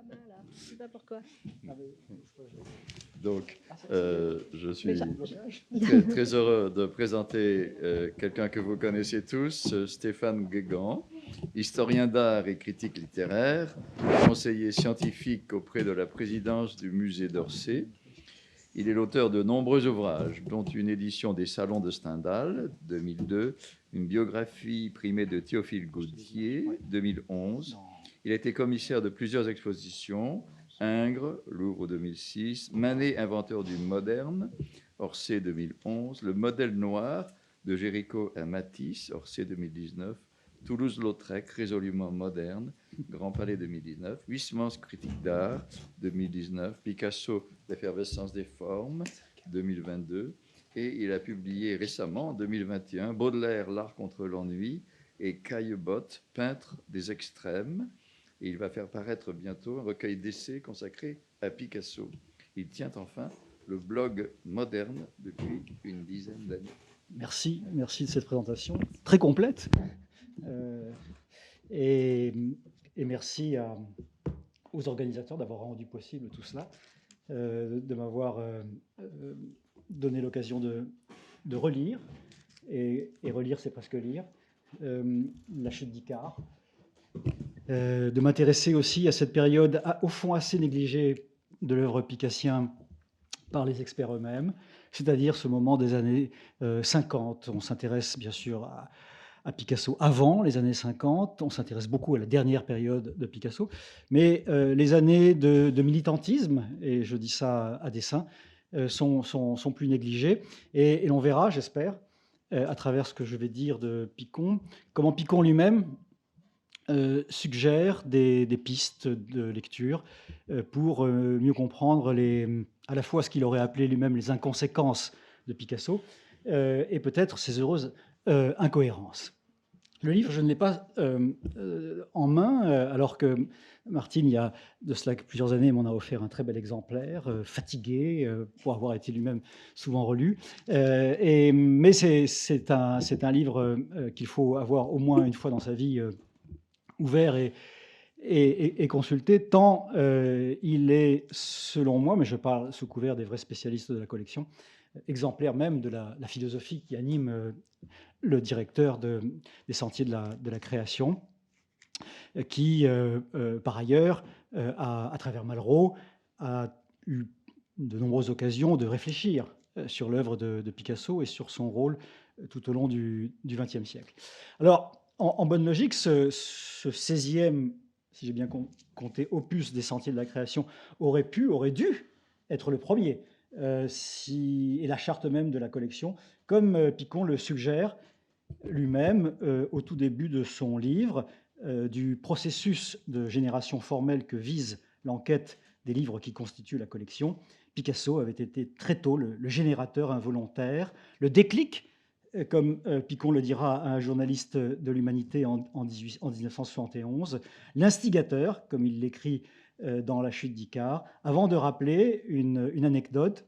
Voilà, je sais pas pourquoi. Donc, je suis très heureux de présenter quelqu'un que vous connaissez tous, Stéphane Guégan, historien d'art et critique littéraire, conseiller scientifique auprès de la présidence du musée d'Orsay. Il est l'auteur de nombreux ouvrages, dont une édition des Salons de Stendhal, 2002, une biographie primée de Théophile Gautier, 2011. Il a été commissaire de plusieurs expositions, Ingres, Louvre 2006, Manet, inventeur du moderne, Orsay 2011, Le modèle noir de Géricault à Matisse, Orsay 2019, Toulouse-Lautrec, résolument moderne, Grand Palais 2019, Huysmans, critique d'art 2019, Picasso, l'effervescence des formes 2022, et il a publié récemment, en 2021, Baudelaire, l'art contre l'ennui, et Caillebotte, peintre des extrêmes. Et il va faire paraître bientôt un recueil d'essais consacré à Picasso. Il tient enfin le blog moderne depuis une dizaine d'années. Merci de cette présentation très complète. Et merci aux organisateurs d'avoir rendu possible tout cela, de m'avoir donné l'occasion de relire, et relire c'est presque lire, La chute d'Icare, de m'intéresser aussi à cette période au fond assez négligée de l'œuvre picassienne par les experts eux-mêmes, c'est-à-dire ce moment des années 50. On s'intéresse bien sûr à Picasso avant les années 50, on s'intéresse beaucoup à la dernière période de Picasso, mais les années de militantisme, et je dis ça à dessein, sont plus négligées, et l'on verra, j'espère, à travers ce que je vais dire de Picon, comment Picon lui-même suggère des pistes de lecture pour mieux comprendre à la fois ce qu'il aurait appelé lui-même les inconséquences de Picasso et peut-être ses heureuses incohérences. Le livre, je ne l'ai pas en main, alors que Martine, il y a de cela plusieurs années, m'en a offert un très bel exemplaire, fatigué, pour avoir été lui-même souvent relu. Mais c'est un livre qu'il faut avoir au moins une fois dans sa vie ouvert et consulté, tant il est, selon moi, mais je parle sous couvert des vrais spécialistes de la collection, exemplaire même de la philosophie qui anime le directeur des Sentiers de la Création, qui, par ailleurs, à travers Malraux, a eu de nombreuses occasions de réfléchir sur l'œuvre de Picasso et sur son rôle tout au long du XXe siècle. Alors, en bonne logique, ce 16e, si j'ai bien compté, opus des Sentiers de la Création aurait dû être le premier, et la charte même de la collection, comme Picon le suggère lui-même au tout début de son livre, du processus de génération formelle que vise l'enquête des livres qui constituent la collection. Picasso avait été très tôt le générateur involontaire, le déclic, comme Picon le dira à un journaliste de l'Humanité en 1971, l'instigateur, comme il l'écrit dans La chute d'Icare, avant de rappeler une anecdote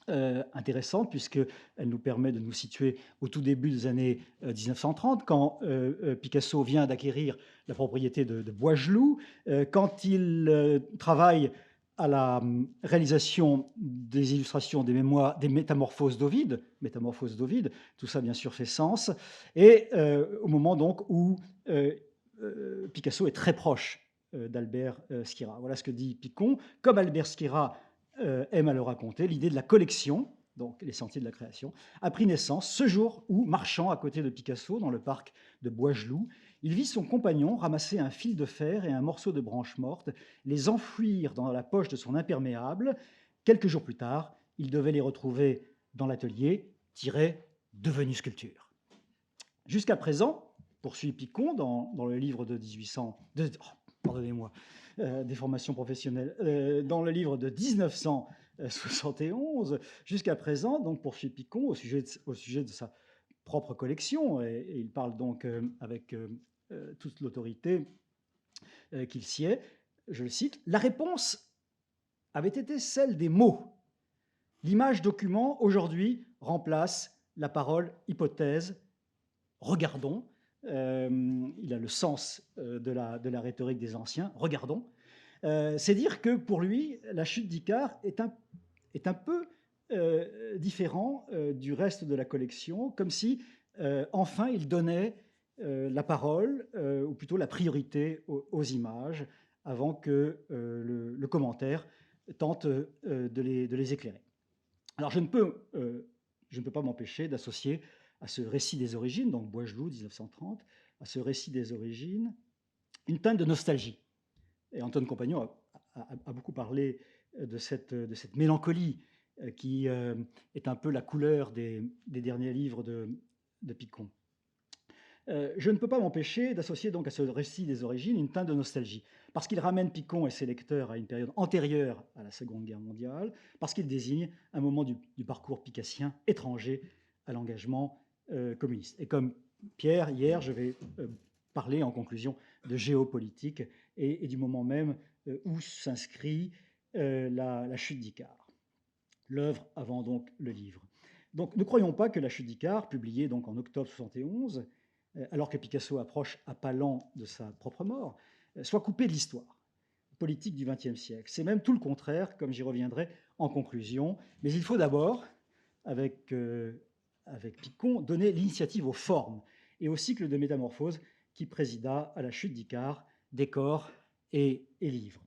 intéressante, puisqu'elle nous permet de nous situer au tout début des années 1930, quand Picasso vient d'acquérir la propriété de Boisgeloup, quand il travaille à la réalisation des illustrations des mémoires, des Métamorphoses d'Ovide, tout ça bien sûr fait sens, et au moment donc où Picasso est très proche d'Albert Schiera. Voilà ce que dit Picon. Comme Albert Schiera aime à le raconter, l'idée de la collection, donc les Sentiers de la Création, a pris naissance ce jour où, marchant à côté de Picasso dans le parc de Boisgeloup, il vit son compagnon ramasser un fil de fer et un morceau de branche morte, les enfouir dans la poche de son imperméable. Quelques jours plus tard, il devait les retrouver dans l'atelier, tirés, devenus sculptures. Jusqu'à présent, poursuit Picon dans le livre de 1800... pardonnez-moi, des formations professionnelles, dans le livre de 1971, jusqu'à présent, donc poursuit Picon au sujet de sa propre collection, et il parle donc avec toute l'autorité qu'il sied, je le cite, « La réponse avait été celle des mots. L'image document, aujourd'hui, remplace la parole hypothèse. Regardons. Il a le sens de la rhétorique des anciens. Regardons. C'est dire que pour lui, la chute d'Icare est un peu différent du reste de la collection, comme si enfin il donnait la parole, ou plutôt la priorité aux images, avant que le commentaire tente de les éclairer. Alors je ne peux pas m'empêcher d'associer à ce récit des origines, donc Boisgelou, 1930, à ce récit des origines, une teinte de nostalgie. Et Antoine Compagnon a beaucoup parlé de cette mélancolie qui est un peu la couleur des derniers livres de Picon. Je ne peux pas m'empêcher d'associer donc à ce récit des origines une teinte de nostalgie, parce qu'il ramène Picon et ses lecteurs à une période antérieure à la Seconde Guerre mondiale, parce qu'il désigne un moment du parcours picassien étranger à l'engagement communiste. Et comme Pierre, hier, je vais parler en conclusion de géopolitique et du moment même où s'inscrit la chute d'Icare, l'œuvre avant donc le livre. Donc ne croyons pas que la chute d'Icare, publiée donc en octobre 71, alors que Picasso approche à pas lents de sa propre mort, soit coupée de l'histoire politique du XXe siècle. C'est même tout le contraire, comme j'y reviendrai en conclusion. Mais il faut d'abord, avec Picon, donner l'initiative aux formes et au cycle de métamorphose qui présida à la chute d'Icare, décor et livre.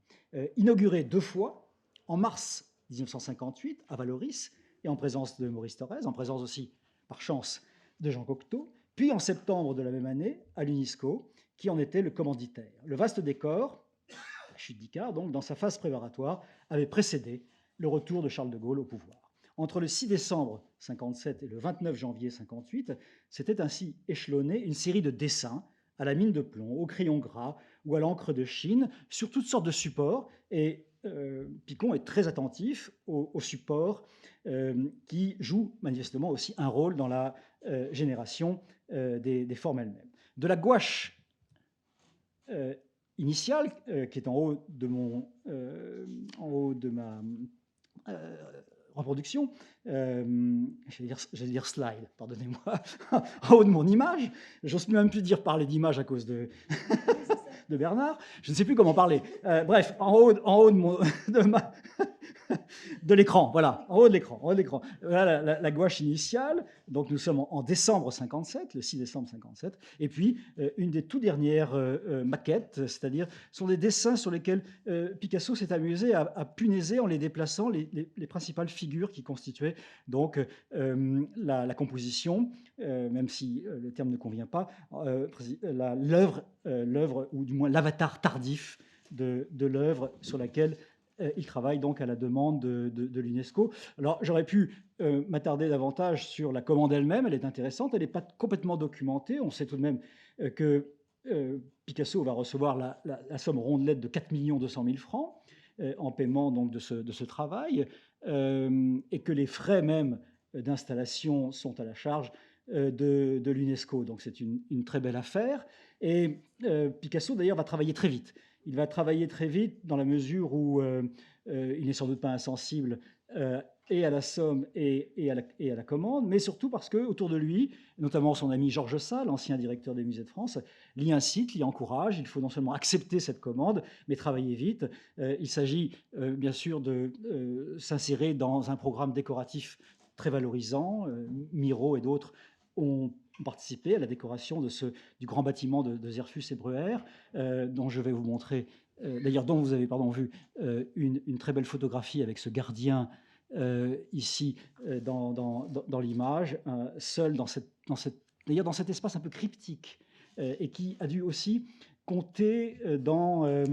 Inauguré 2 fois, en mars 1958 à Valoris, et en présence de Maurice Thorez, en présence aussi, par chance, de Jean Cocteau, puis en septembre de la même année à l'UNESCO, qui en était le commanditaire. Le vaste décor, la chute d'Icare, donc, dans sa phase préparatoire, avait précédé le retour de Charles de Gaulle au pouvoir. Entre le 6 décembre 1957 et le 29 janvier 1958, s'était ainsi échelonnée une série de dessins à la mine de plomb, au crayon gras ou à l'encre de Chine, sur toutes sortes de supports. Et Picon est très attentif aux supports qui jouent manifestement aussi un rôle dans la génération des formes elles-mêmes. De la gouache initiale, qui est en haut de ma reproduction, j'allais dire slide, pardonnez-moi, en haut de mon image, j'ose même plus dire parler d'image à cause de Bernard, je ne sais plus comment parler. Bref, en haut de l'écran, voilà, en haut de l'écran. Voilà la gouache initiale. Donc nous sommes en décembre 57, le 6 décembre 57, et puis une des toutes dernières maquettes, c'est-à-dire sont des dessins sur lesquels Picasso s'est amusé à punaiser en les déplaçant les principales figures qui constituaient donc la composition, même si le terme ne convient pas, l'œuvre, ou du moins l'avatar tardif de l'œuvre sur laquelle il travaille donc à la demande de l'UNESCO. Alors j'aurais pu m'attarder davantage sur la commande elle-même, elle est intéressante, elle n'est pas complètement documentée. On sait tout de même que Picasso va recevoir la somme rondelette de 4 200 000 francs en paiement donc de ce travail, et que les frais même d'installation sont à la charge de l'UNESCO. Donc c'est une très belle affaire. Et Picasso d'ailleurs va travailler très vite. Il va travailler très vite dans la mesure où il n'est sans doute pas insensible et à la somme et à la commande, mais surtout parce qu'autour de lui, notamment son ami Georges Sall, ancien directeur des musées de France, l'y incite, l'y encourage. Il faut non seulement accepter cette commande, mais travailler vite. Il s'agit bien sûr de s'insérer dans un programme décoratif très valorisant. Miro et d'autres ont participé à la décoration du grand bâtiment de Zerfus et Breuer, dont je vais vous montrer, d'ailleurs dont vous avez vu une très belle photographie avec ce gardien ici dans l'image, seul dans cet espace un peu cryptique, et qui a dû aussi compter dans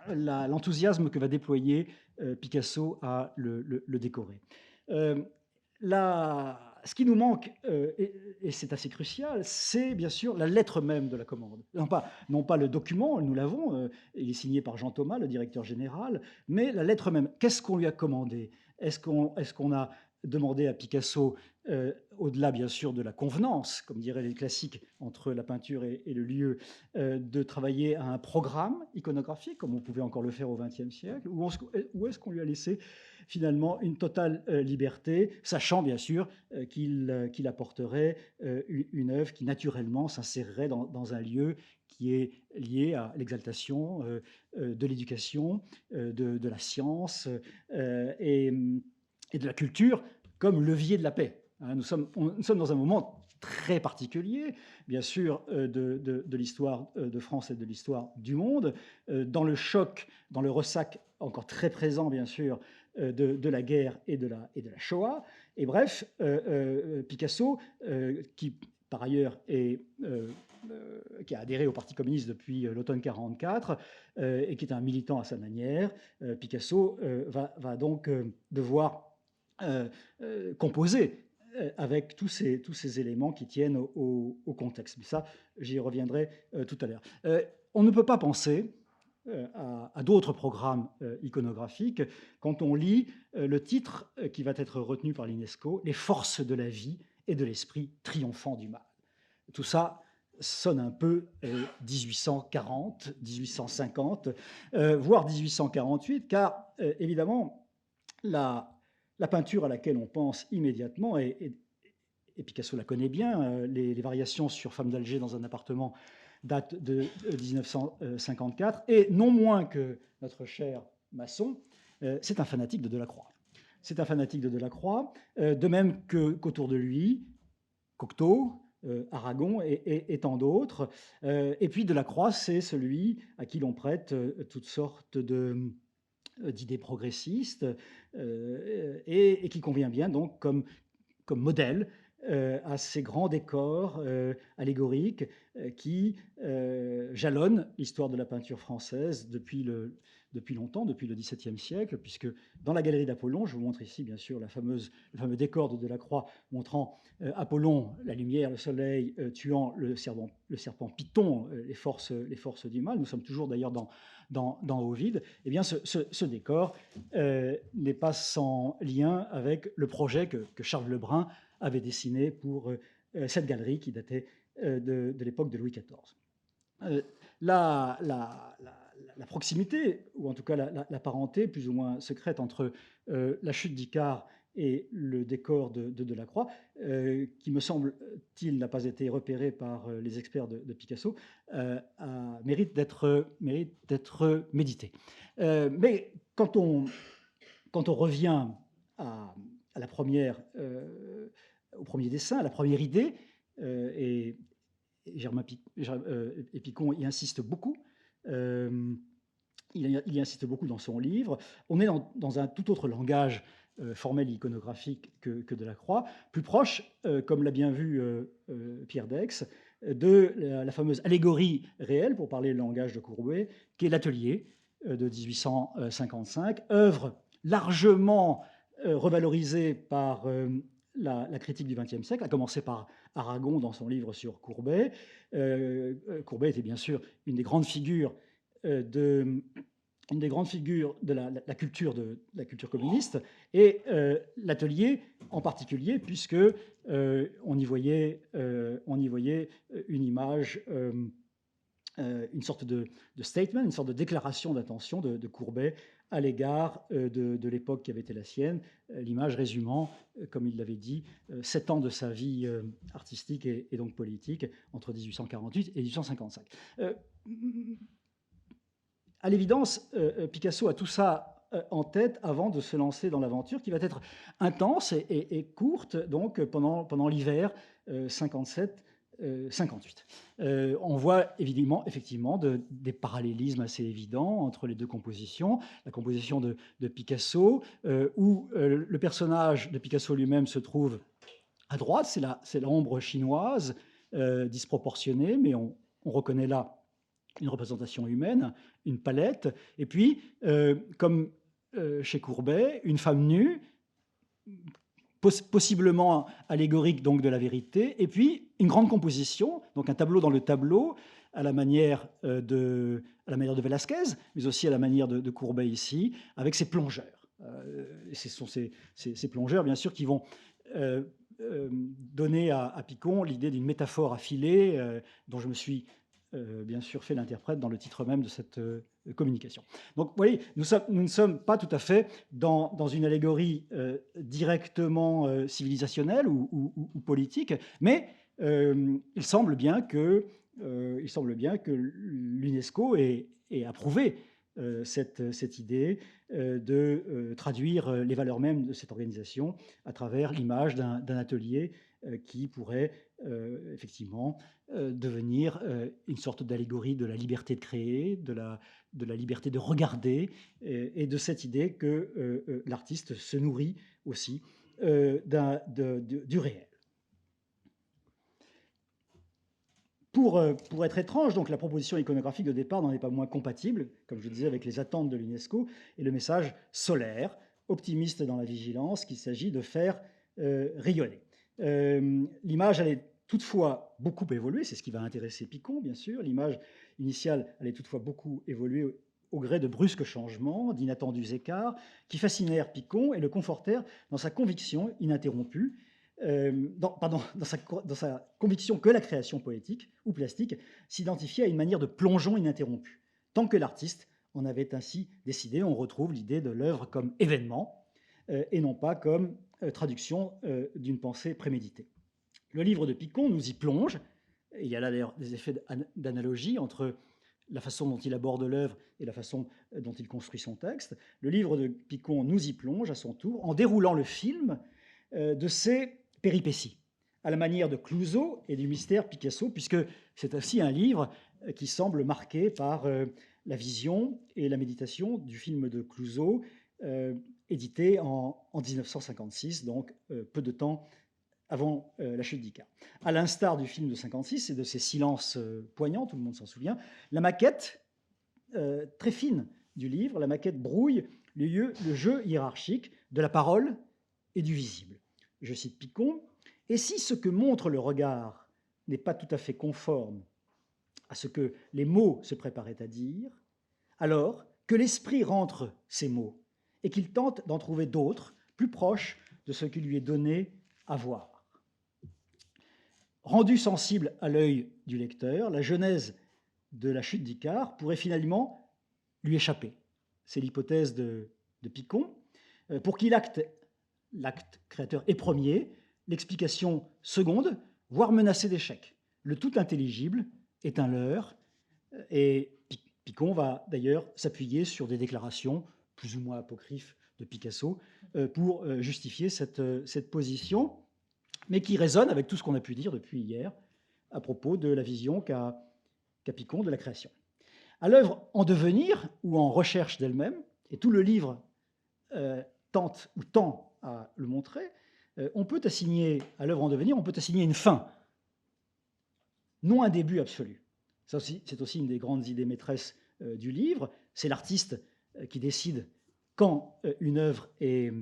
l'enthousiasme que va déployer Picasso à le décorer. Ce qui nous manque, et c'est assez crucial, c'est bien sûr la lettre même de la commande. Non pas le document, nous l'avons, il est signé par Jean Thomas, le directeur général, mais la lettre même. Qu'est-ce qu'on lui a commandé ? Est-ce qu'on a demandé à Picasso, au-delà bien sûr de la convenance, comme diraient les classiques, entre la peinture et le lieu, de travailler à un programme iconographique, comme on pouvait encore le faire au XXe siècle, ou est-ce qu'on lui a laissé finalement une totale liberté, sachant bien sûr qu'il apporterait une œuvre qui naturellement s'insérerait dans un lieu qui est lié à l'exaltation de l'éducation, de la science et de la culture comme levier de la paix. Nous sommes dans un moment très particulier, bien sûr, de l'histoire de France et de l'histoire du monde, dans le choc, dans le ressac encore très présent, bien sûr, de la guerre et de la Shoah. Et bref, Picasso, qui par ailleurs qui a adhéré au Parti communiste depuis l'automne 1944 et qui est un militant à sa manière, Picasso va donc devoir composer avec tous ces éléments qui tiennent au contexte. Mais ça, j'y reviendrai tout à l'heure. On ne peut pas penser à d'autres programmes iconographiques quand on lit le titre qui va être retenu par l'UNESCO, « Les forces de la vie et de l'esprit triomphant du mal ». Tout ça sonne un peu 1840, 1850, voire 1848, car évidemment, la peinture à laquelle on pense immédiatement, et Picasso la connaît bien, les variations sur Femme d'Alger dans un appartement datent de 1954, et non moins que notre cher Masson, c'est un fanatique de Delacroix. C'est un fanatique de Delacroix, de même qu'autour de lui, Cocteau, Aragon et tant d'autres. Et puis Delacroix, c'est celui à qui l'on prête toutes sortes d'idées progressistes et qui convient bien donc comme modèle à ces grands décors allégoriques qui jalonnent l'histoire de la peinture française depuis longtemps, depuis le XVIIe siècle, puisque dans la galerie d'Apollon, je vous montre ici bien sûr le fameux décor de Delacroix montrant Apollon, la lumière, le soleil, tuant le serpent Python, les forces du mal. Nous sommes toujours d'ailleurs dans Ovide. Eh bien, ce décor n'est pas sans lien avec le projet que Charles Lebrun avait dessiné pour cette galerie qui datait de l'époque de Louis XIV. La proximité, ou en tout cas la parenté plus ou moins secrète entre la chute d'Icare et le décor de Delacroix, qui me semble-t-il n'a pas été repéré par les experts de Picasso, mérite d'être médité. Mais quand on revient à la au premier dessin, à la première idée, et Germain Picon y insiste beaucoup, il y insiste beaucoup dans son livre. On est dans un tout autre langage formel iconographique que Delacroix, plus proche, comme l'a bien vu Pierre Daix, de la fameuse allégorie réelle, pour parler le langage de Courbet, qui est l'Atelier de 1855, œuvre largement revalorisée par la critique du XXe siècle, à commencer par Aragon dans son livre sur Courbet. Courbet était bien sûr une des grandes figures de la culture communiste, et l'Atelier en particulier, puisque on y voyait une image, une sorte de statement, une sorte de déclaration d'intention de Courbet à l'égard de l'époque qui avait été la sienne, l'image résumant, comme il l'avait dit, 7 ans de sa vie artistique et donc politique entre 1848 et 1855. À l'évidence, Picasso a tout ça en tête avant de se lancer dans l'aventure qui va être intense et courte donc pendant l'hiver 57 58. On voit effectivement des parallélismes assez évidents entre les deux compositions. La composition de Picasso, où le personnage de Picasso lui-même se trouve à droite, c'est l'ombre chinoise, disproportionnée, mais on reconnaît là une représentation humaine, une palette, et puis, comme chez Courbet, une femme nue, possiblement allégorique donc de la vérité, et puis une grande composition, donc un tableau dans le tableau, à la manière de Velázquez, mais aussi à la manière de Courbet ici, avec ses plongeurs. ce sont ces plongeurs, bien sûr, qui vont donner à Picon l'idée d'une métaphore affilée, dont je me suis bien sûr fait l'interprète dans le titre même de cette communication. Donc, vous voyez, nous ne sommes pas tout à fait dans une allégorie directement civilisationnelle ou politique, mais il semble bien que l'UNESCO ait approuvé cette idée de traduire les valeurs mêmes de cette organisation à travers l'image d'un atelier qui pourrait effectivement devenir une sorte d'allégorie de la liberté de créer, de la liberté de regarder, et de cette idée que l'artiste se nourrit aussi du réel. Pour être étrange, donc la proposition iconographique de départ n'en est pas moins compatible, comme je le disais, avec les attentes de l'UNESCO et le message solaire, optimiste dans la vigilance, qu'il s'agit de faire rayonner. L'image allait toutefois beaucoup évoluer, c'est ce qui va intéresser Picon, bien sûr. L'image initiale allait toutefois beaucoup évoluer au gré de brusques changements, d'inattendus écarts, qui fascinèrent Picon et le confortèrent dans sa conviction ininterrompue dans sa conviction que la création poétique ou plastique s'identifiait à une manière de plongeon ininterrompu. Tant que l'artiste en avait ainsi décidé, on retrouve l'idée de l'œuvre comme événement et non pas comme traduction d'une pensée préméditée. Le livre de Picon nous y plonge. Il y a là d'ailleurs des effets d'analogie entre la façon dont il aborde l'œuvre et la façon dont il construit son texte. Le livre de Picon nous y plonge à son tour en déroulant le film de ses péripéties, à la manière de Clouseau et du mystère Picasso, puisque c'est aussi un livre qui semble marqué par la vision et la méditation du film de Clouseau, édité en 1956, donc peu de temps avant la chute d'Icare. À l'instar du film de 56 et de ses silences poignants, tout le monde s'en souvient, la maquette très fine du livre, la maquette brouille le jeu hiérarchique de la parole et du visible. Je cite Picon, « Et si ce que montre le regard n'est pas tout à fait conforme à ce que les mots se préparaient à dire, alors que l'esprit rentre ces mots et qu'il tente d'en trouver d'autres, plus proches de ce qui lui est donné à voir. » Rendu sensible à l'œil du lecteur, la genèse de la chute d'Icare pourrait finalement lui échapper. C'est l'hypothèse de Picon. Pour qu'il l'acte créateur est premier, l'explication seconde, voire menacée d'échec. Le tout intelligible est un leurre, et Picon va d'ailleurs s'appuyer sur des déclarations plus ou moins apocryphes de Picasso pour justifier cette position, mais qui résonne avec tout ce qu'on a pu dire depuis hier à propos de la vision qu'a Picon de la création. À l'œuvre en devenir ou en recherche d'elle-même, et tout le livre tend à le montrer, on peut assigner à l'œuvre en devenir, on peut assigner une fin, non un début absolu. C'est aussi une des grandes idées maîtresses du livre. C'est l'artiste qui décide quand une œuvre est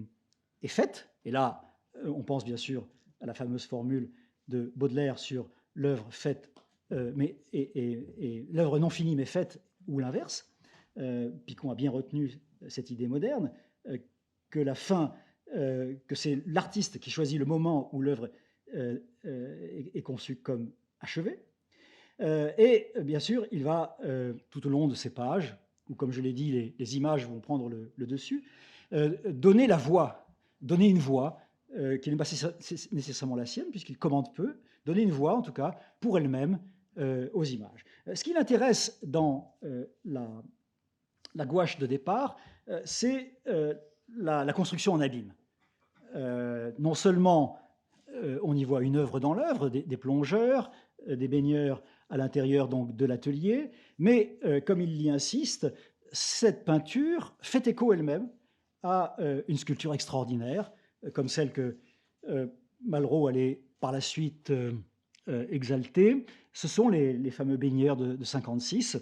faite. Et là, on pense bien sûr à la fameuse formule de Baudelaire sur l'œuvre faite, et l'œuvre non finie mais faite, ou l'inverse. Picon a bien retenu cette idée moderne, que la fin, que c'est l'artiste qui choisit le moment où l'œuvre est conçue comme achevée. Et bien sûr, il va, tout au long de ces pages, où comme je l'ai dit, les images vont prendre le dessus, donner la voix, donner une voix qui n'est pas nécessairement la sienne, puisqu'il commente peu, donner une voix, en tout cas, pour elle-même, aux images. Ce qui l'intéresse dans la gouache de départ, c'est la construction en abîme. Non seulement on y voit une œuvre dans l'œuvre, des plongeurs, des baigneurs à l'intérieur donc de l'atelier, mais comme il y insiste, cette peinture fait écho elle-même à une sculpture extraordinaire, comme celle que Malraux allait par la suite exalter. Ce sont les fameux baigneurs de 56,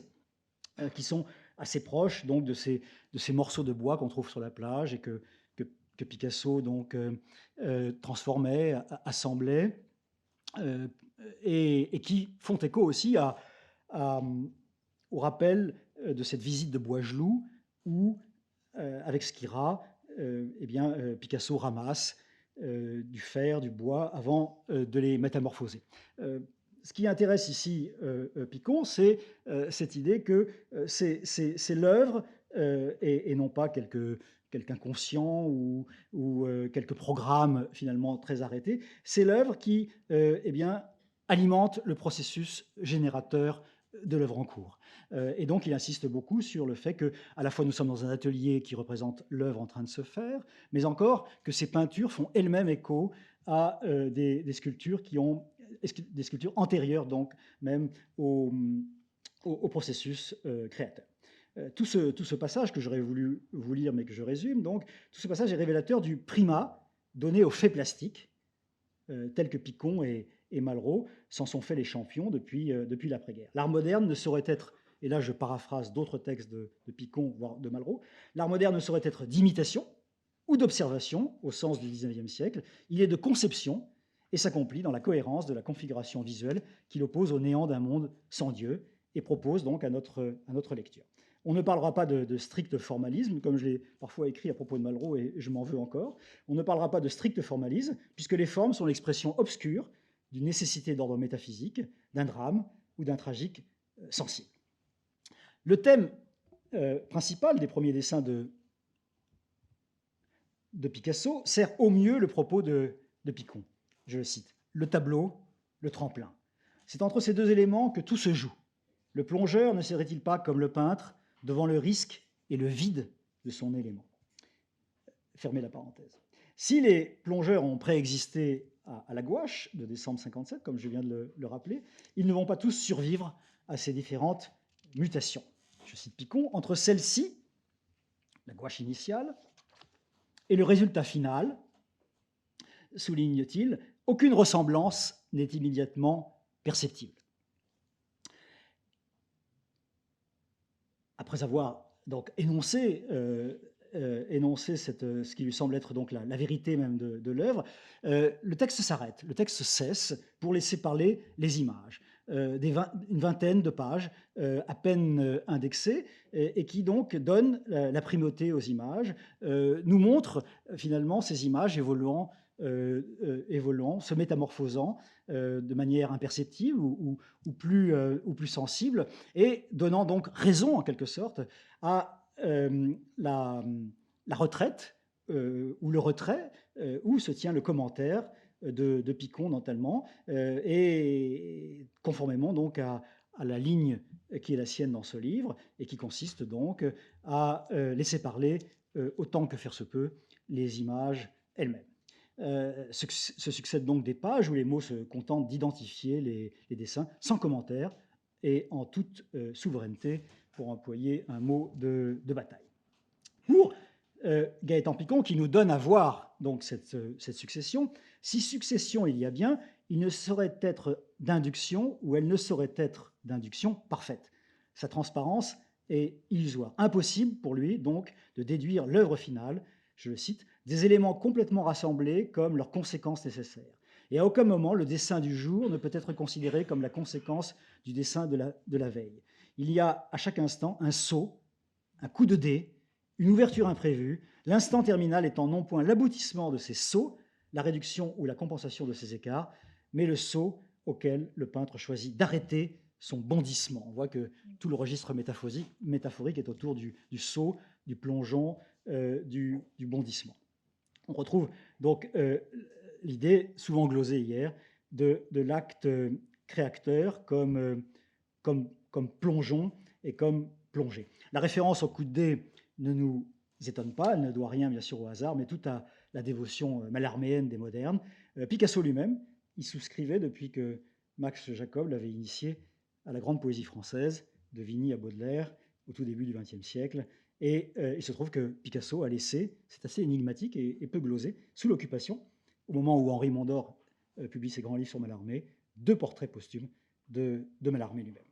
qui sont assez proches donc de ces morceaux de bois qu'on trouve sur la plage et que Picasso donc transformait, assemblait, et qui font écho aussi au rappel de cette visite de Boisgeloup où, avec Skira, Picasso ramasse du fer, du bois, avant de les métamorphoser. Ce qui intéresse ici Picon, c'est cette idée que c'est l'œuvre et non pas quelque inconscient ou quelques programmes finalement très arrêtés. C'est l'œuvre qui alimente le processus générateur de l'œuvre en cours. Et donc il insiste beaucoup sur le fait que à la fois nous sommes dans un atelier qui représente l'œuvre en train de se faire, mais encore que ces peintures font elles-mêmes écho à des sculptures qui ont des sculptures antérieures donc même au processus créateur. Tout ce passage que j'aurais voulu vous lire, mais que je résume, donc, tout ce passage est révélateur du primat donné aux faits plastiques, tels que Picon et Malraux s'en sont fait les champions depuis l'après-guerre. L'art moderne ne saurait être, et là je paraphrase d'autres textes de Picon, voire de Malraux, l'art moderne ne saurait être d'imitation ou d'observation, au sens du XIXe siècle, il est de conception et s'accomplit dans la cohérence de la configuration visuelle qui l'oppose au néant d'un monde sans Dieu et propose donc à notre lecture. On ne parlera pas de strict formalisme, comme je l'ai parfois écrit à propos de Malraux, et je m'en veux encore. On ne parlera pas de strict formalisme, puisque les formes sont l'expression obscure d'une nécessité d'ordre métaphysique, d'un drame ou d'un tragique sensible. Le thème principal des premiers dessins de Picasso sert au mieux le propos de Picon. Je le cite. Le tableau, le tremplin. C'est entre ces deux éléments que tout se joue. Le plongeur ne serait-il pas, comme le peintre, devant le risque et le vide de son élément? Fermez la parenthèse. Si les plongeurs ont préexisté à la gouache de décembre 57, comme je viens de le rappeler, ils ne vont pas tous survivre à ces différentes mutations. Je cite Picon, entre celle-ci, la gouache initiale, et le résultat final, souligne-t-il, aucune ressemblance n'est immédiatement perceptible. Après avoir donc énoncé ce qui lui semble être donc la vérité même de l'œuvre, le texte s'arrête, le texte cesse pour laisser parler les images. Une vingtaine de pages à peine indexées et qui donc donnent la primauté aux images, nous montrent finalement ces images évoluant, se métamorphosant de manière imperceptible ou plus sensible, et donnant donc raison en quelque sorte à la retraite ou le retrait où se tient le commentaire de Picon notamment, et conformément donc à la ligne qui est la sienne dans ce livre et qui consiste donc à laisser parler autant que faire se peut les images elles-mêmes. Se succèdent donc des pages où les mots se contentent d'identifier les dessins sans commentaire et en toute souveraineté, pour employer un mot de bataille. Pour Gaëtan Picon, qui nous donne à voir donc cette succession, si succession il y a bien, il ne saurait être d'induction, ou elle ne saurait être d'induction parfaite. Sa transparence est illusoire. Impossible pour lui donc de déduire l'œuvre finale, je le cite, des éléments complètement rassemblés comme leurs conséquences nécessaires. Et à aucun moment le dessin du jour ne peut être considéré comme la conséquence du dessin de la veille. Il y a à chaque instant un saut, un coup de dé, une ouverture imprévue, l'instant terminal étant non point l'aboutissement de ces sauts, la réduction ou la compensation de ces écarts, mais le saut auquel le peintre choisit d'arrêter son bondissement. On voit que tout le registre métaphorique est autour du saut, du plongeon, du bondissement. On retrouve donc l'idée, souvent glosée hier, de l'acte créateur comme plongeon et comme plongée. La référence au coup de dé ne nous étonne pas, elle ne doit rien bien sûr au hasard, mais tout à la dévotion mallarméenne des modernes. Picasso lui-même y souscrivait depuis que Max Jacob l'avait initié à la grande poésie française, de Vigny à Baudelaire, au tout début du XXe siècle. Et il se trouve que Picasso a laissé, c'est assez énigmatique et peu glosé, sous l'occupation, au moment où Henri Mondor publie ses grands livres sur Mallarmé, 2 portraits posthumes de Mallarmé lui-même.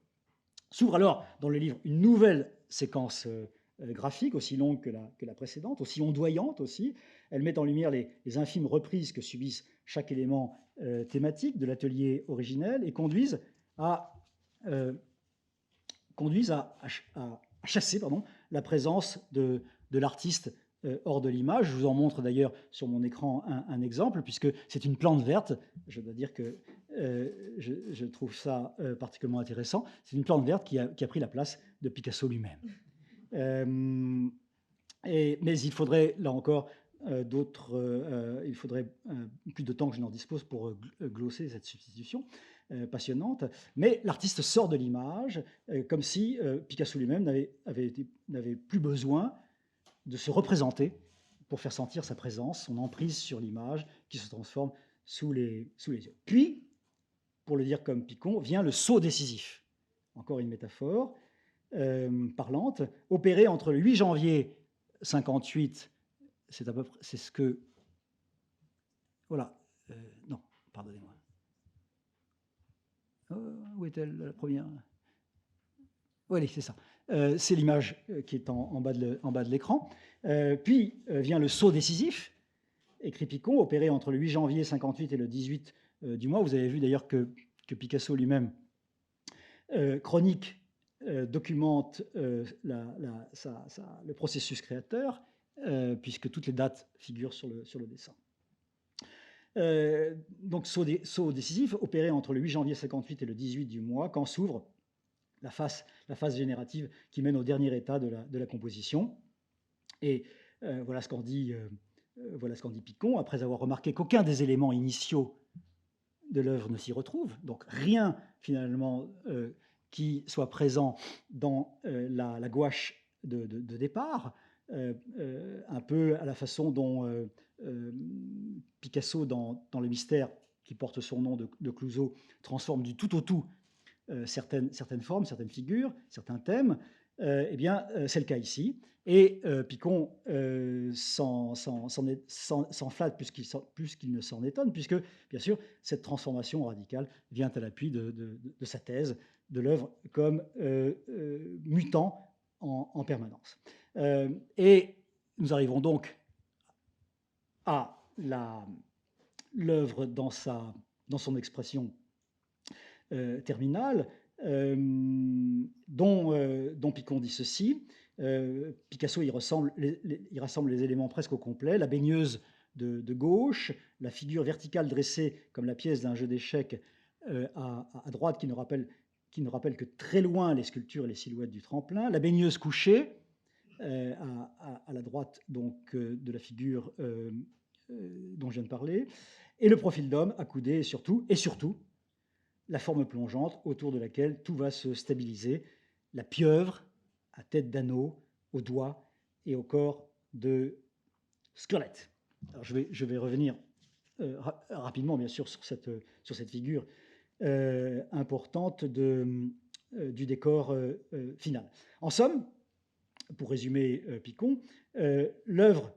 S'ouvre alors dans le livre une nouvelle séquence graphique, aussi longue que la précédente, aussi ondoyante aussi. Elle met en lumière les infimes reprises que subissent chaque élément thématique de l'atelier originel et conduisent à chasser la présence de l'artiste hors de l'image. Je vous en montre d'ailleurs sur mon écran un exemple, puisque c'est une plante verte. Je dois dire que je trouve ça particulièrement intéressant. C'est une plante verte qui a pris la place de Picasso lui-même. Mais il faudrait, là encore, il faudrait plus de temps que je n'en dispose pour glosser cette substitution passionnante. Mais l'artiste sort de l'image comme si Picasso lui-même n'avait plus besoin de se représenter pour faire sentir sa présence, son emprise sur l'image qui se transforme sous les yeux. Puis, pour le dire comme Picon, vient le saut décisif. Encore une métaphore parlante, opérée entre le 8 janvier 58, c'est ce que... Voilà. Non, pardonnez-moi. Où est-elle, la première? Oui, c'est ça. C'est l'image qui est en bas de l'écran. Puis vient le saut décisif, écrit Picon, opéré entre le 8 janvier 58 et le 18 du mois. Vous avez vu d'ailleurs que Picasso lui-même chronique, documente le processus créateur, puisque toutes les dates figurent sur le dessin. Donc, saut décisif, opéré entre le 8 janvier 58 et le 18 du mois, quand s'ouvre la phase générative qui mène au dernier état de la composition. Et voilà ce qu'en dit Picon, après avoir remarqué qu'aucun des éléments initiaux de l'œuvre ne s'y retrouve, donc rien finalement qui soit présent dans la gouache de départ, un peu à la façon dont Picasso, dans le mystère qui porte son nom de Clouseau, transforme du tout au tout certaines formes, certaines figures, certains thèmes. Eh bien, c'est le cas ici. Et Picon s'en flatte plus qu'il ne s'en étonne, puisque, bien sûr, cette transformation radicale vient à l'appui de sa thèse de l'œuvre comme mutant en permanence. Et nous arrivons donc à l'œuvre dans son expression terminale, dont Picon dit ceci. Picasso y rassemble les éléments presque au complet, la baigneuse de gauche, la figure verticale dressée comme la pièce d'un jeu d'échecs à droite qui ne rappelle que très loin les sculptures et les silhouettes du tremplin, la baigneuse couchée à la droite donc de la figure dont je viens de parler, et le profil d'homme accoudé, et surtout la forme plongeante autour de laquelle tout va se stabiliser, la pieuvre à tête d'anneau, aux doigts et au corps de squelette. Alors je vais revenir rapidement, bien sûr, sur cette figure importante du décor final. En somme, pour résumer Picon, l'œuvre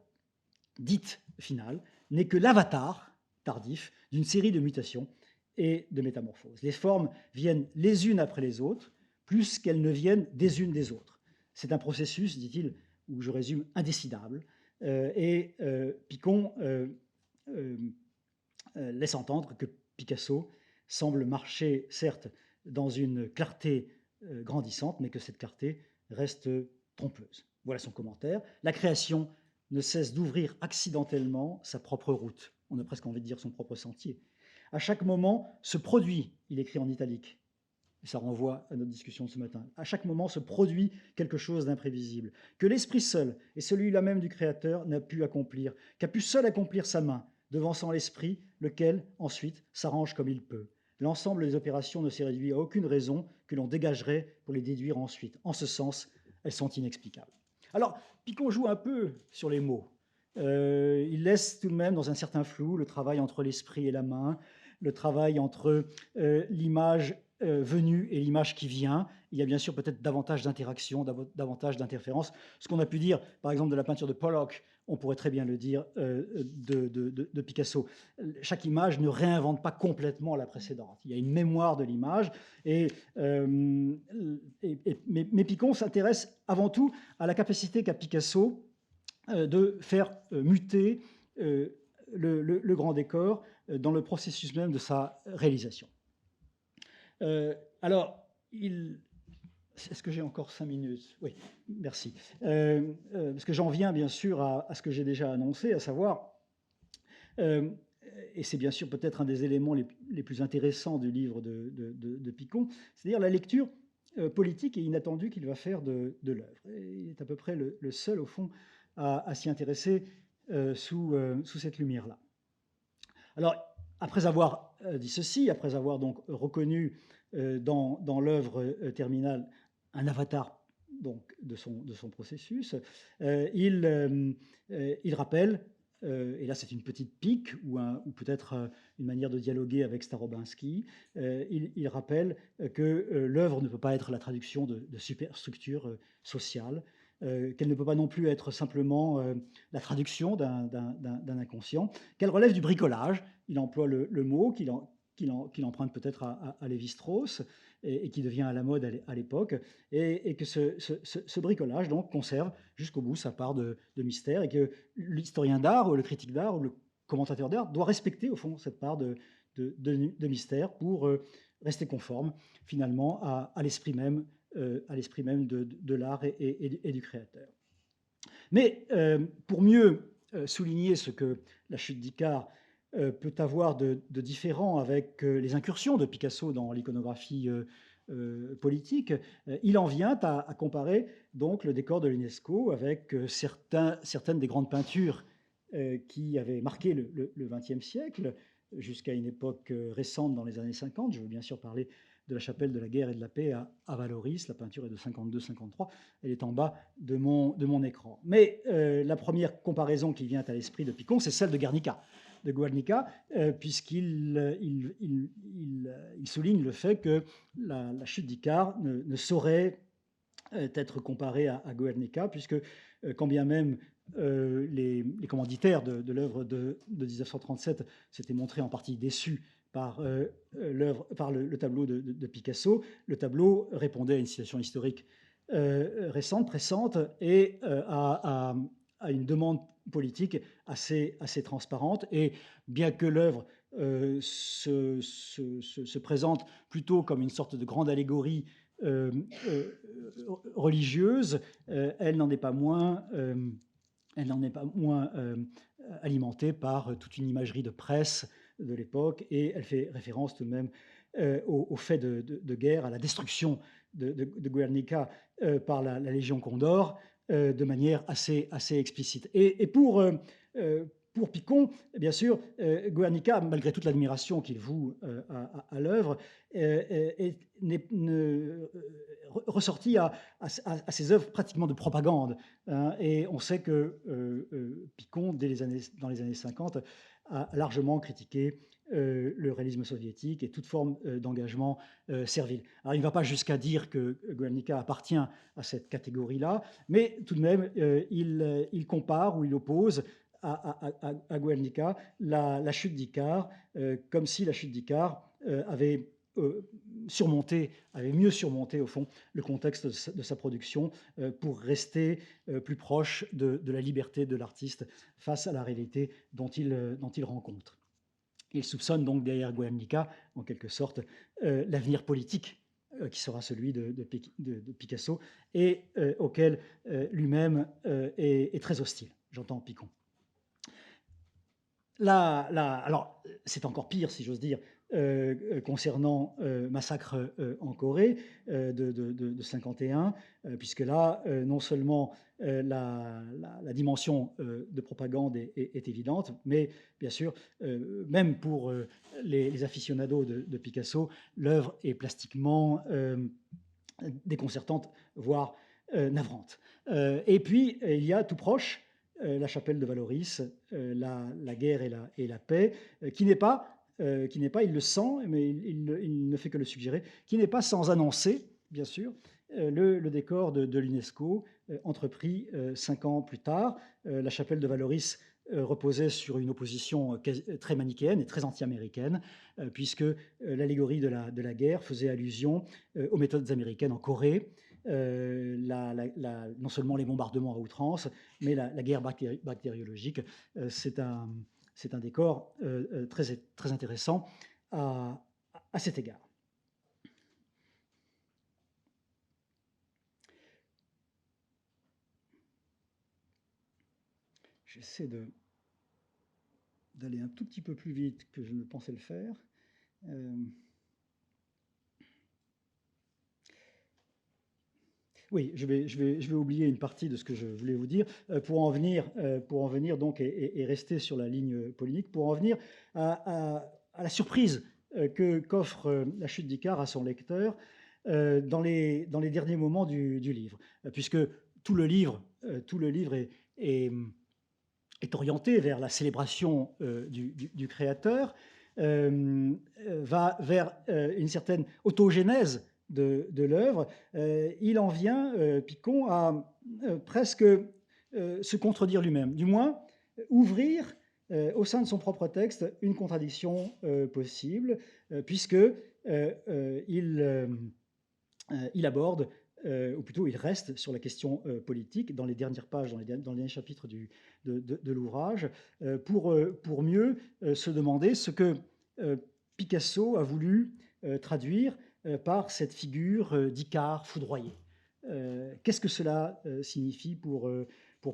dite finale n'est que l'avatar tardif d'une série de mutations et de métamorphoses. Les formes viennent les unes après les autres, plus qu'elles ne viennent des unes des autres. C'est un processus, dit-il, où je résume, indécidable, et Picon laisse entendre que Picasso semble marcher, certes, dans une clarté grandissante, mais que cette clarté reste trompeuse. Voilà son commentaire. La création ne cesse d'ouvrir accidentellement sa propre route. On a presque envie de dire son propre sentier. À chaque moment se produit, il écrit en italique, et ça renvoie à notre discussion de ce matin, à chaque moment se produit quelque chose d'imprévisible, que l'esprit seul, et celui-là même du Créateur, n'a pu accomplir, qu'a pu seul accomplir sa main, devançant l'esprit, lequel, ensuite, s'arrange comme il peut. L'ensemble des opérations ne s'est réduit à aucune raison que l'on dégagerait pour les déduire ensuite. En ce sens, elles sont inexplicables. Alors, Picon joue un peu sur les mots. Il laisse tout de même dans un certain flou le travail entre l'esprit et la main, le travail entre l'image venue et l'image qui vient. Il y a bien sûr peut-être davantage d'interaction, davantage d'interférences. Ce qu'on a pu dire, par exemple, de la peinture de Pollock, on pourrait très bien le dire de Picasso. Chaque image ne réinvente pas complètement la précédente. Il y a une mémoire de l'image. Mais Picon s'intéresse avant tout à la capacité qu'a Picasso de faire muter le grand décor dans le processus même de sa réalisation. Alors, Est-ce que j'ai encore 5 minutes? Oui, merci. Parce que j'en viens bien sûr à ce que j'ai déjà annoncé, à savoir, euh, et c'est bien sûr peut-être un des éléments les plus intéressants du livre de Picon, c'est-à-dire la lecture politique et inattendue qu'il va faire de l'œuvre. Il est à peu près le seul, au fond, à s'y intéresser sous cette lumière-là. Alors, après avoir dit ceci, après avoir donc reconnu dans l'œuvre terminale un avatar donc, de son processus, il rappelle, et là c'est une petite pique ou peut-être une manière de dialoguer avec Starobinsky, il rappelle que l'œuvre ne peut pas être la traduction de superstructures sociales, qu'elle ne peut pas non plus être simplement la traduction d'un inconscient, qu'elle relève du bricolage. Il emploie le mot qu'il emprunte peut-être à Lévi-Strauss et qui devient à la mode à l'époque, et que ce bricolage donc conserve jusqu'au bout sa part de mystère, et que l'historien d'art ou le critique d'art ou le commentateur d'art doit respecter au fond cette part de mystère pour rester conforme finalement à l'esprit même de l'art et du créateur. Mais pour mieux souligner ce que la chute d'Icare peut avoir de différent avec les incursions de Picasso dans l'iconographie politique, il en vient à comparer donc le décor de l'UNESCO avec certaines des grandes peintures qui avaient marqué le XXe siècle jusqu'à une époque récente dans les années 50. Je veux bien sûr parler de la chapelle de la guerre et de la paix à Valoris. La peinture est de 52-53. Elle est en bas de mon écran. Mais la première comparaison qui vient à l'esprit de Picon, c'est celle de Guernica, puisqu'il souligne le fait que la chute d'Icare ne saurait être comparée à Guernica, puisque quand bien même les commanditaires de l'œuvre de 1937 s'étaient montrés en partie déçus par le tableau de Picasso, le tableau répondait à une situation historique récente, pressante, et à une demande politique assez transparente. Et bien que l'œuvre se présente plutôt comme une sorte de grande allégorie religieuse, elle n'en est pas moins alimentée par toute une imagerie de presse de l'époque, et elle fait référence tout de même au fait de guerre, à la destruction de Guernica par la Légion Condor, de manière assez explicite. Et pour Picon, bien sûr, Guernica, malgré toute l'admiration qu'il voue à l'œuvre, est ressorti à ses œuvres pratiquement de propagande. Hein, et on sait que Picon, dans les années 50, a largement critiqué le réalisme soviétique et toute forme d'engagement servile. Alors il ne va pas jusqu'à dire que Guernica appartient à cette catégorie-là, mais tout de même, il compare ou il oppose à Guernica la chute d'Icare, comme si la chute d'Icare avait mieux surmonté au fond le contexte de sa production pour rester plus proche de la liberté de l'artiste face à la réalité dont il rencontre. Il soupçonne donc derrière Guernica, en quelque sorte, l'avenir politique qui sera celui de Picasso et auquel lui-même est très hostile. J'entends Picon. Alors, c'est encore pire, si j'ose dire, concernant Massacre en Corée de 51, puisque là, non seulement la dimension de propagande est évidente, mais bien sûr, même pour les aficionados de Picasso, l'œuvre est plastiquement déconcertante, voire navrante. Et puis, il y a tout proche la chapelle de Valoris, la guerre et la paix, qui n'est pas, il le sent, mais il ne fait que le suggérer, qui n'est pas sans annoncer, bien sûr, le décor de l'UNESCO, entrepris 5 ans plus tard. La chapelle de Valoris reposait sur une opposition très manichéenne et très anti-américaine, puisque l'allégorie de la guerre faisait allusion aux méthodes américaines en Corée, non seulement les bombardements à outrance, mais la guerre bactériologique. C'est un décor très intéressant à cet égard. J'essaie d'aller un tout petit peu plus vite que je ne pensais le faire. Oui, je vais oublier une partie de ce que je voulais vous dire pour en venir donc et rester sur la ligne polémique, pour en venir à la surprise qu'offre la chute d'Icare à son lecteur dans les derniers moments du livre, puisque tout le livre est, est orienté vers la célébration du créateur, va vers une certaine autogénèse de l'œuvre. Il en vient, Picon, à presque se contredire lui-même, du moins ouvrir au sein de son propre texte une contradiction possible, puisque il aborde, ou plutôt il reste sur la question politique dans les dernières pages, dans les derniers chapitres de l'ouvrage, pour mieux se demander ce que Picasso a voulu traduire par cette figure d'Icare foudroyé. Qu'est-ce que cela signifie pour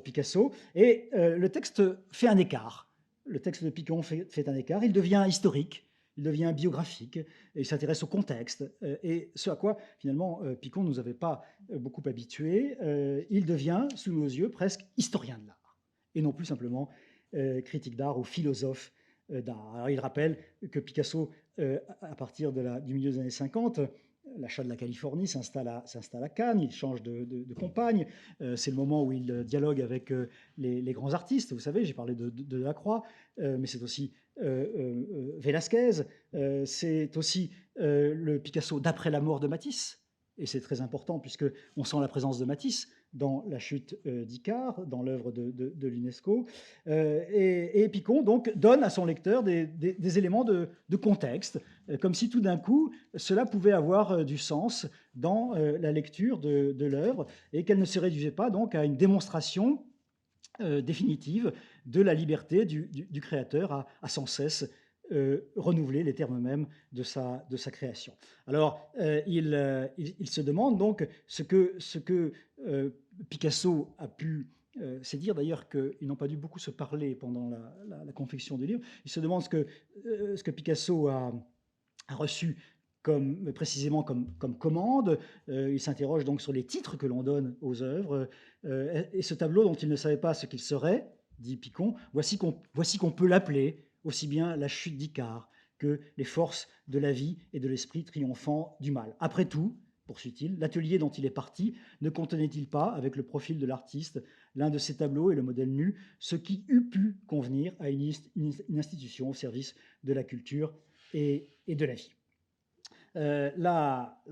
Picasso? Et le texte fait un écart. Le texte de Picon fait un écart. Il devient historique. Il devient biographique, et il s'intéresse au contexte, et ce à quoi, finalement, Picon ne nous avait pas beaucoup habitués. Il devient, sous nos yeux, presque historien de l'art, et non plus simplement critique d'art ou philosophe d'art. Alors, il rappelle que Picasso, à partir du milieu des années 50, l'achat de la Californie, s'installe à Cannes, il change de compagne. C'est le moment où il dialogue avec les grands artistes. Vous savez, j'ai parlé de Delacroix, mais c'est aussi Velázquez, c'est aussi le Picasso d'après la mort de Matisse. Et c'est très important puisqu'on sent la présence de Matisse dans la chute d'Icare, dans l'œuvre de l'UNESCO. Et Picon donc donne à son lecteur des éléments de contexte, comme si tout d'un coup cela pouvait avoir du sens dans la lecture de l'œuvre et qu'elle ne se réduisait pas donc à une démonstration définitive de la liberté du créateur à sans cesse renouveler les termes mêmes de sa création. Alors, il se demande donc ce que Picasso a pu. C'est dire d'ailleurs qu'ils n'ont pas dû beaucoup se parler pendant la confection du livre. Il se demande ce que Picasso a reçu précisément comme commande. Il s'interroge donc sur les titres que l'on donne aux œuvres. Et ce tableau dont il ne savait pas ce qu'il serait, dit Picon, voici qu'on peut l'appeler aussi bien la chute d'Icare que les forces de la vie et de l'esprit triomphant du mal. Après tout, poursuit-il, l'atelier dont il est parti ne contenait-il pas, avec le profil de l'artiste, l'un de ses tableaux et le modèle nu, ce qui eût pu convenir à une institution au service de la culture et de la vie. La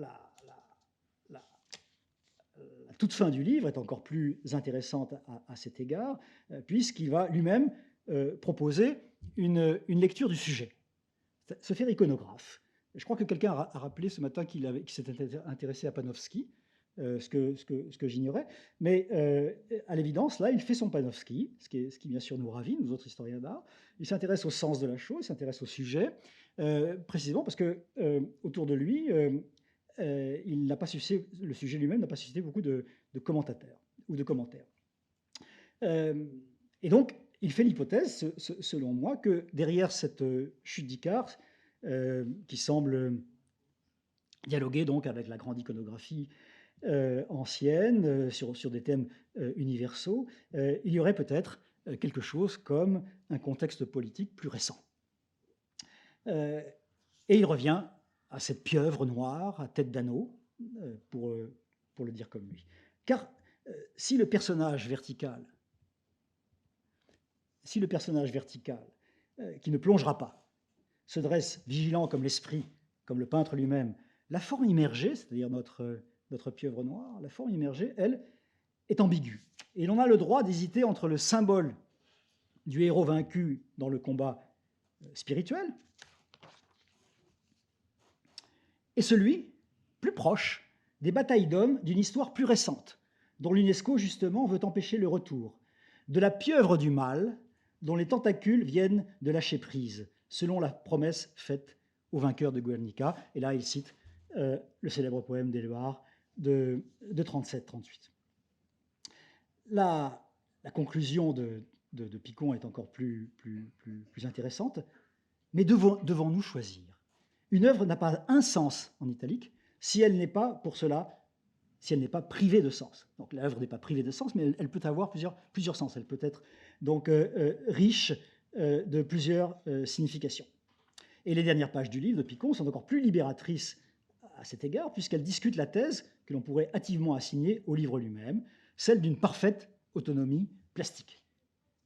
toute fin du livre est encore plus intéressante à cet égard, puisqu'il va lui-même proposer une lecture du sujet, se faire iconographe. Je crois que quelqu'un a rappelé ce matin qu'il s'était intéressé à Panofsky, ce que j'ignorais, mais à l'évidence, là, il fait son Panofsky, ce qui bien sûr nous ravit, nous autres historiens d'art. Il s'intéresse au sens de la chose, il s'intéresse au sujet, précisément parce que autour de lui, il n'a pas suscité, le sujet lui-même n'a pas suscité beaucoup de commentateurs ou de commentaires. Et donc, il fait l'hypothèse, selon moi, que derrière cette chute d'Icare, qui semble dialoguer donc avec la grande iconographie ancienne, sur des thèmes universaux, il y aurait peut-être quelque chose comme un contexte politique plus récent. Et il revient à cette pieuvre noire à tête d'anneau, pour le dire comme lui. Car si le personnage vertical, qui ne plongera pas, se dresse vigilant comme l'esprit, comme le peintre lui-même, la forme immergée, c'est-à-dire notre pieuvre noire, la forme immergée, elle, est ambiguë. Et l'on a le droit d'hésiter entre le symbole du héros vaincu dans le combat spirituel et celui, plus proche, des batailles d'hommes d'une histoire plus récente, dont l'UNESCO, justement, veut empêcher le retour, de la pieuvre du mal, dont les tentacules viennent de lâcher prise, selon la promesse faite au vainqueur de Guernica. Et là, il cite le célèbre poème d'Éluard de 37-38. La conclusion de de Picon est encore plus intéressante. Mais devons-nous choisir? Une œuvre n'a pas un sens en italique si elle n'est pas, pour cela, si elle n'est pas privée de sens. Donc l'œuvre n'est pas privée de sens, mais elle peut avoir plusieurs sens. Elle peut être donc riche de plusieurs significations. Et les dernières pages du livre de Picon sont encore plus libératrices à cet égard, puisqu'elles discutent la thèse que l'on pourrait hâtivement assigner au livre lui-même, celle d'une parfaite autonomie plastique.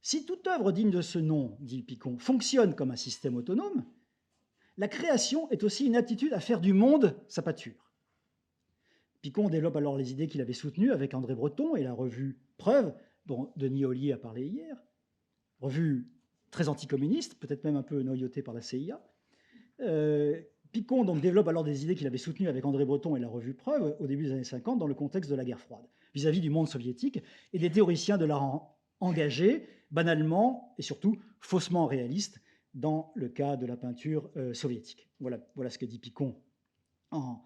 Si toute œuvre digne de ce nom, dit Picon, fonctionne comme un système autonome, la création est aussi une aptitude à faire du monde sa pâture. Picon développe alors les idées qu'il avait soutenues avec André Breton et la revue Preuve, dont Denis Ollier a parlé hier, revue très anticommuniste, peut-être même un peu noyautée par la CIA. Picon donc développe alors des idées qu'il avait soutenues avec André Breton et la revue Preuve au début des années 50 dans le contexte de la guerre froide, vis-à-vis du monde soviétique et des théoriciens de l'art engagés, banalement et surtout faussement réalistes dans le cas de la peinture soviétique. Voilà ce que dit Picon en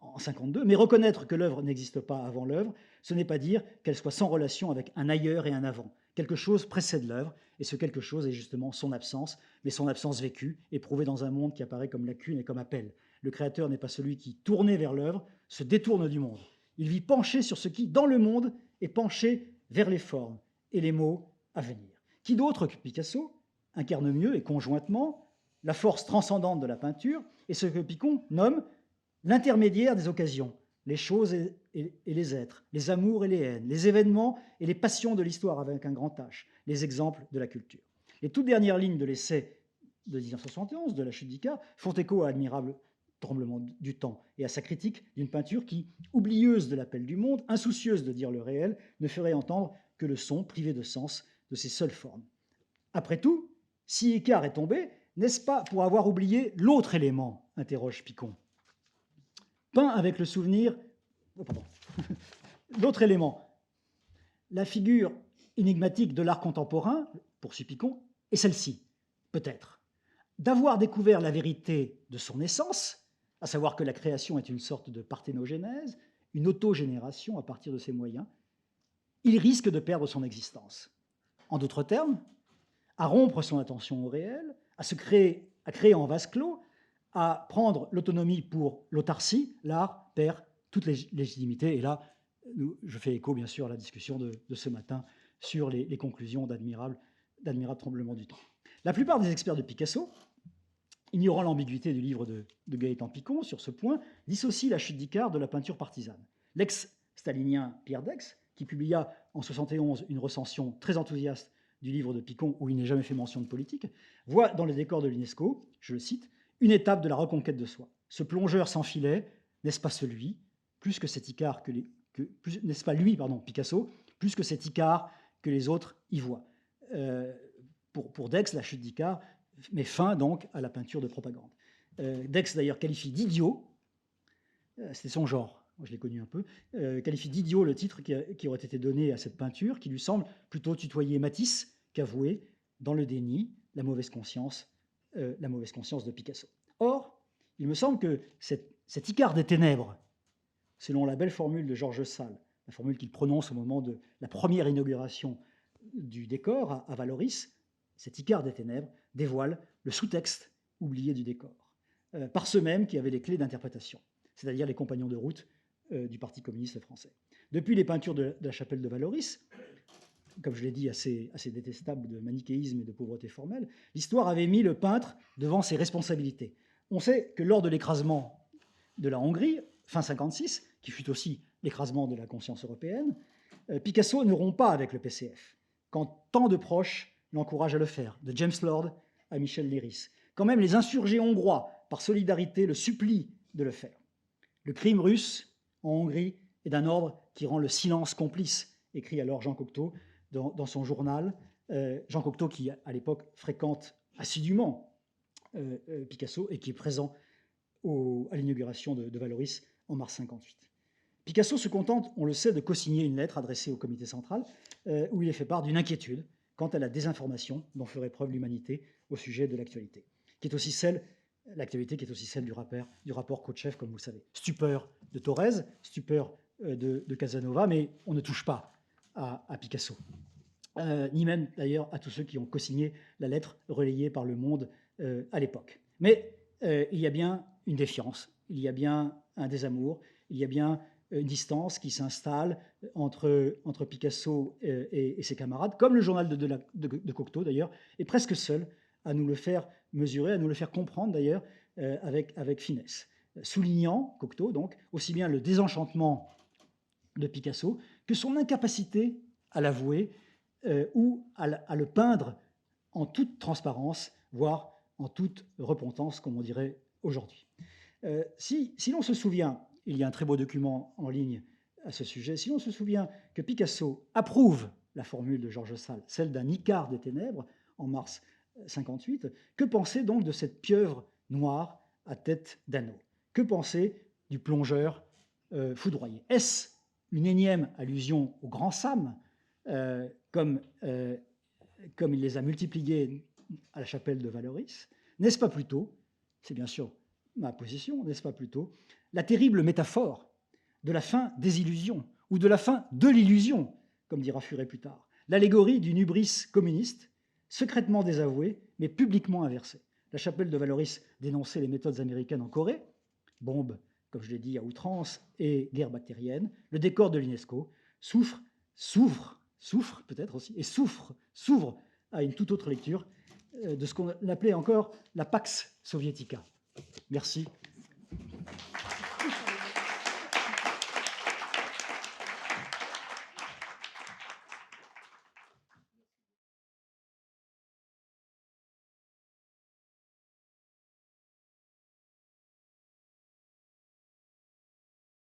1952. Mais reconnaître que l'œuvre n'existe pas avant l'œuvre, ce n'est pas dire qu'elle soit sans relation avec un ailleurs et un avant. Quelque chose précède l'œuvre, et ce quelque chose est justement son absence, mais son absence vécue, éprouvée dans un monde qui apparaît comme lacune et comme appel. Le créateur n'est pas celui qui, tourné vers l'œuvre, se détourne du monde. Il vit penché sur ce qui, dans le monde, est penché vers les formes et les mots à venir. Qui d'autre que Picasso incarne mieux et conjointement la force transcendante de la peinture et ce que Picon nomme l'intermédiaire des occasions, les choses et les êtres, les amours et les haines, les événements et les passions de l'histoire avec un grand H, les exemples de la culture. Les toutes dernières lignes de l'essai de 1971 de la chute d'Icare font écho à l'admirable tremblement du temps et à sa critique d'une peinture qui, oublieuse de l'appel du monde, insoucieuse de dire le réel, ne ferait entendre que le son privé de sens de ses seules formes. Après tout, si Icare est tombé, n'est-ce pas pour avoir oublié l'autre élément, interroge Picon. Peint avec le souvenir... Oh, pardon. L'autre élément, la figure énigmatique de l'art contemporain, poursuit Picon, est celle-ci, peut-être. D'avoir découvert la vérité de son essence, à savoir que la création est une sorte de parthénogénèse, une autogénération à partir de ses moyens, il risque de perdre son existence. En d'autres termes, à rompre son attention au réel, à créer en vase clos, à prendre l'autonomie pour l'autarcie, l'art perd toute légitimité. Et là, je fais écho, bien sûr, à la discussion de ce matin sur les conclusions d'admirable tremblement du temps. La plupart des experts de Picasso, ignorant l'ambiguïté du livre de Gaëtan Picon sur ce point, dissocient la chute d'Icare de la peinture partisane. L'ex-stalinien Pierre Dex, qui publia en 1971 une recension très enthousiaste du livre de Picon où il n'est jamais fait mention de politique, voit dans les décors de l'UNESCO, je le cite, une étape de la reconquête de soi. Ce plongeur sans filet, n'est-ce pas celui, plus que cet Icare n'est-ce pas lui, Picasso, plus que cet Icare que les autres y voient. Pour Dex, la chute d'Icare met fin donc à la peinture de propagande. Dex d'ailleurs qualifie d'idiot, c'était son genre, moi je l'ai connu un peu, qualifie d'idiot le titre qui aurait été donné à cette peinture, qui lui semble plutôt tutoyer Matisse qu'avouer, dans le déni, la mauvaise conscience de Picasso. Or, il me semble que cet Icare des ténèbres, selon la belle formule de Georges Sale, la formule qu'il prononce au moment de la première inauguration du décor à Valoris, cet Icare des ténèbres dévoile le sous-texte oublié du décor, par ceux mêmes qui avaient les clés d'interprétation, c'est-à-dire les compagnons de route du Parti communiste français. Depuis les peintures de la chapelle de Valoris, comme je l'ai dit, assez détestable de manichéisme et de pauvreté formelle, l'histoire avait mis le peintre devant ses responsabilités. On sait que lors de l'écrasement de la Hongrie, fin 1956, qui fut aussi l'écrasement de la conscience européenne, Picasso ne rompt pas avec le PCF, quand tant de proches l'encouragent à le faire, de James Lord à Michel Leiris, quand même les insurgés hongrois, par solidarité, le supplient de le faire. Le crime russe en Hongrie est d'un ordre qui rend le silence complice, écrit alors Jean Cocteau dans son journal. Jean Cocteau qui, à l'époque, fréquente assidûment Picasso et qui est présent à l'inauguration de Valoris en mars 1958. Picasso se contente, on le sait, de co-signer une lettre adressée au comité central où il est fait part d'une inquiétude quant à la désinformation dont ferait preuve l'humanité au sujet de l'actualité, qui est aussi celle du rapport Kotchev, comme vous le savez. Stupeur de Thorez, stupeur de Casanova, mais on ne touche pas à Picasso. ni même d'ailleurs à tous ceux qui ont co-signé la lettre relayée par Le Monde à l'époque. Mais il y a bien une défiance, il y a bien un désamour, il y a bien une distance qui s'installe entre Picasso et ses camarades, comme le journal de Cocteau d'ailleurs, est presque seul à nous le faire mesurer, à nous le faire comprendre d'ailleurs avec finesse. Soulignant, Cocteau donc, aussi bien le désenchantement de Picasso que son incapacité à l'avouer ou à le peindre en toute transparence, voire en toute repentance, comme on dirait aujourd'hui. Si l'on se souvient, il y a un très beau document en ligne à ce sujet, si l'on se souvient que Picasso approuve la formule de Georges Sale, celle d'un Icare des ténèbres, en mars 58, que penser donc de cette pieuvre noire à tête d'anneau? Que penser du plongeur foudroyé? Est-ce une énième allusion au grand Sam, comme il les a multipliés à la chapelle de Valoris? N'est-ce pas plutôt, c'est bien sûr ma position, n'est-ce pas plutôt la terrible métaphore de la fin des illusions, ou de la fin de l'illusion, comme dira Furet plus tard, l'allégorie d'une hubris communiste, secrètement désavouée, mais publiquement inversée. La chapelle de Valoris dénonçait les méthodes américaines en Corée, bombes, comme je l'ai dit, à outrance, et guerre bactérienne. Le décor de l'UNESCO s'ouvre peut-être aussi, et s'ouvre à une toute autre lecture de ce qu'on appelait encore la Pax Soviética. Merci